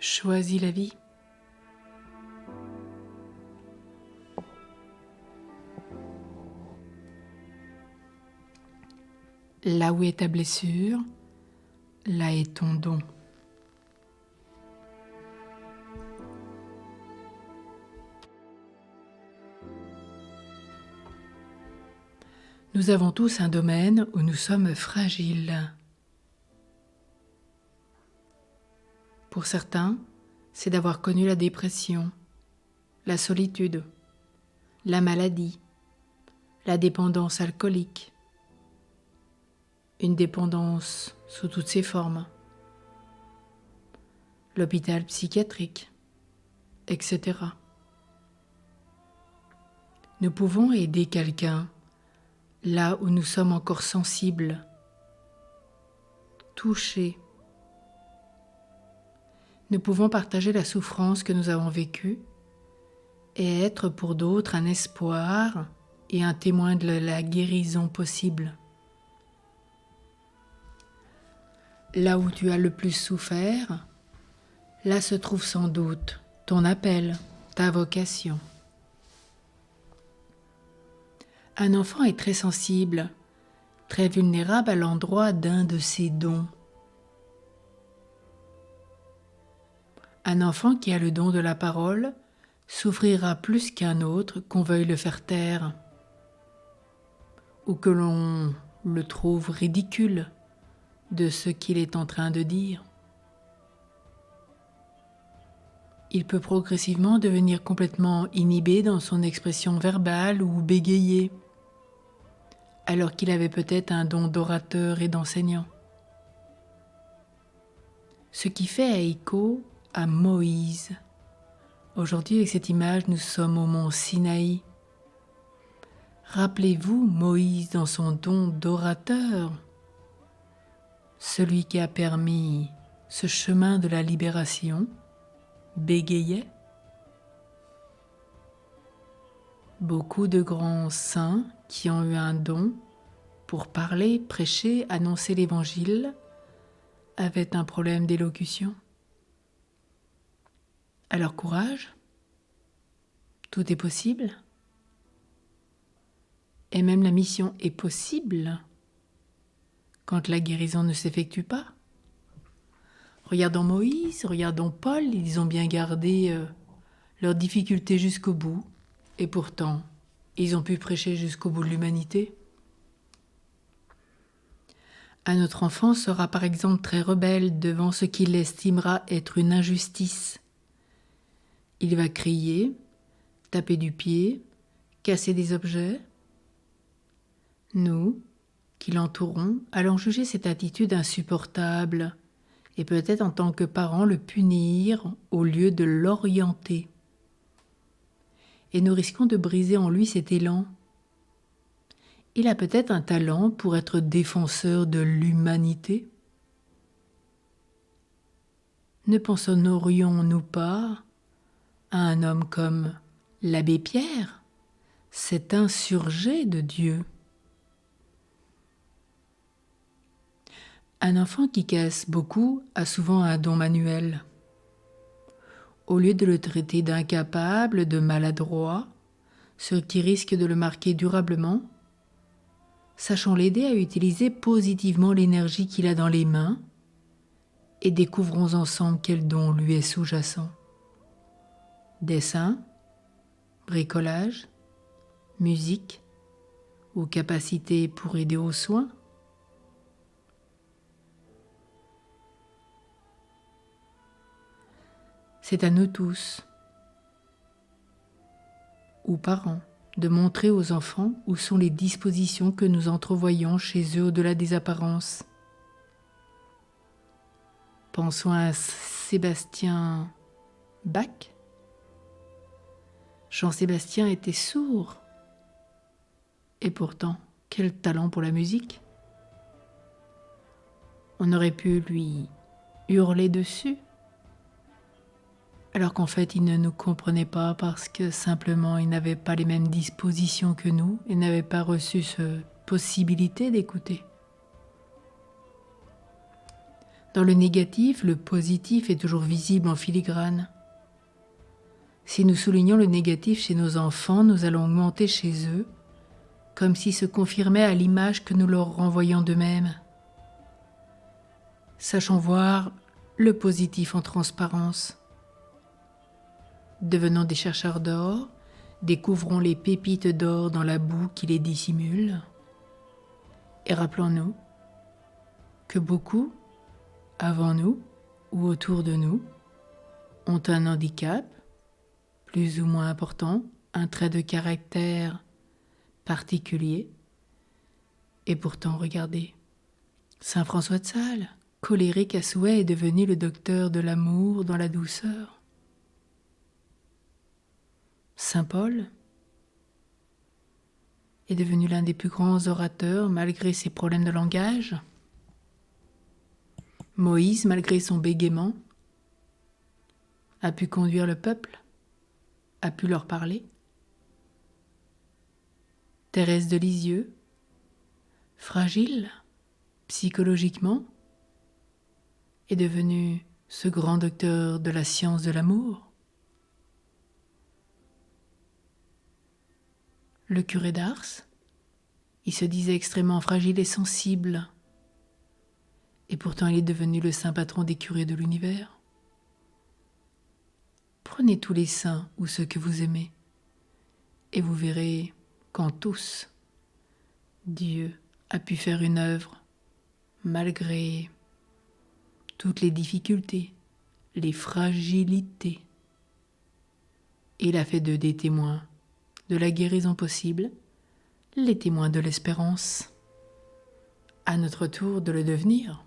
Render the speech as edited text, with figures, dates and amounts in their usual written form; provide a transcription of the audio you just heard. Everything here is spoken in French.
Choisis la vie. Là où est ta blessure, là est ton don. Nous avons tous un domaine où nous sommes fragiles. Pour certains, c'est d'avoir connu la dépression, la solitude, la maladie, la dépendance alcoolique, une dépendance sous toutes ses formes, l'hôpital psychiatrique, etc. Nous pouvons aider quelqu'un là où nous sommes encore sensibles, touchés. Nous pouvons partager la souffrance que nous avons vécue et être pour d'autres un espoir et un témoin de la guérison possible. Là où tu as le plus souffert, là se trouve sans doute ton appel, ta vocation. Un enfant est très sensible, très vulnérable à l'endroit d'un de ses dons. Un enfant qui a le don de la parole souffrira plus qu'un autre qu'on veuille le faire taire, ou que l'on le trouve ridicule de ce qu'il est en train de dire. Il peut progressivement devenir complètement inhibé dans son expression verbale ou bégayer, alors qu'il avait peut-être un don d'orateur et d'enseignant. Ce qui fait écho à Moïse. Aujourd'hui, avec cette image, nous sommes au mont Sinaï. Rappelez-vous Moïse dans son don d'orateur, celui qui a permis ce chemin de la libération, bégayait. Beaucoup de grands saints qui ont eu un don pour parler, prêcher, annoncer l'évangile avaient un problème d'élocution. Alors courage, tout est possible, et même la mission est possible quand la guérison ne s'effectue pas. Regardons Moïse, regardons Paul, ils ont bien gardé leurs difficultés jusqu'au bout, et pourtant, ils ont pu prêcher jusqu'au bout de l'humanité. Un autre enfant sera par exemple très rebelle devant ce qu'il estimera être une injustice. Il va crier, taper du pied, casser des objets. Nous, qui l'entourons, allons juger cette attitude insupportable et peut-être en tant que parents le punir au lieu de l'orienter. Et nous risquons de briser en lui cet élan. Il a peut-être un talent pour être défenseur de l'humanité. Ne penserions-nous pas à un homme comme l'abbé Pierre, cet insurgé de Dieu? Un enfant qui casse beaucoup a souvent un don manuel. Au lieu de le traiter d'incapable, de maladroit, ce qui risque de le marquer durablement, sachons l'aider à utiliser positivement l'énergie qu'il a dans les mains et découvrons ensemble quel don lui est sous-jacent. Dessin, bricolage, musique ou capacité pour aider aux soins. C'est à nous tous, ou parents, de montrer aux enfants où sont les dispositions que nous entrevoyons chez eux au-delà des apparences. Pensons à Sébastien Bach. Jean-Sébastien était sourd. Et pourtant, quel talent pour la musique! On aurait pu lui hurler dessus, alors qu'en fait, il ne nous comprenait pas parce que simplement, il n'avait pas les mêmes dispositions que nous et n'avait pas reçu cette possibilité d'écouter. Dans le négatif, le positif est toujours visible en filigrane. Si nous soulignons le négatif chez nos enfants, nous allons augmenter chez eux, comme si se confirmait à l'image que nous leur renvoyons d'eux-mêmes. Sachons voir le positif en transparence. Devenons des chercheurs d'or, découvrons les pépites d'or dans la boue qui les dissimule, et rappelons-nous que beaucoup, avant nous ou autour de nous, ont un handicap, plus ou moins important, un trait de caractère particulier. Et pourtant, regardez, Saint François de Sales, colérique à souhait, est devenu le docteur de l'amour dans la douceur. Saint Paul est devenu l'un des plus grands orateurs malgré ses problèmes de langage. Moïse, malgré son bégaiement, a pu conduire le peuple, a pu leur parler. Thérèse de Lisieux, fragile psychologiquement, est devenue ce grand docteur de la science de l'amour. Le curé d'Ars, il se disait extrêmement fragile et sensible, et pourtant il est devenu le saint patron des curés de l'univers. Prenez tous les saints ou ceux que vous aimez, et vous verrez qu'en tous, Dieu a pu faire une œuvre, malgré toutes les difficultés, les fragilités. Il a fait d'eux des témoins de la guérison possible, les témoins de l'espérance. À notre tour de le devenir.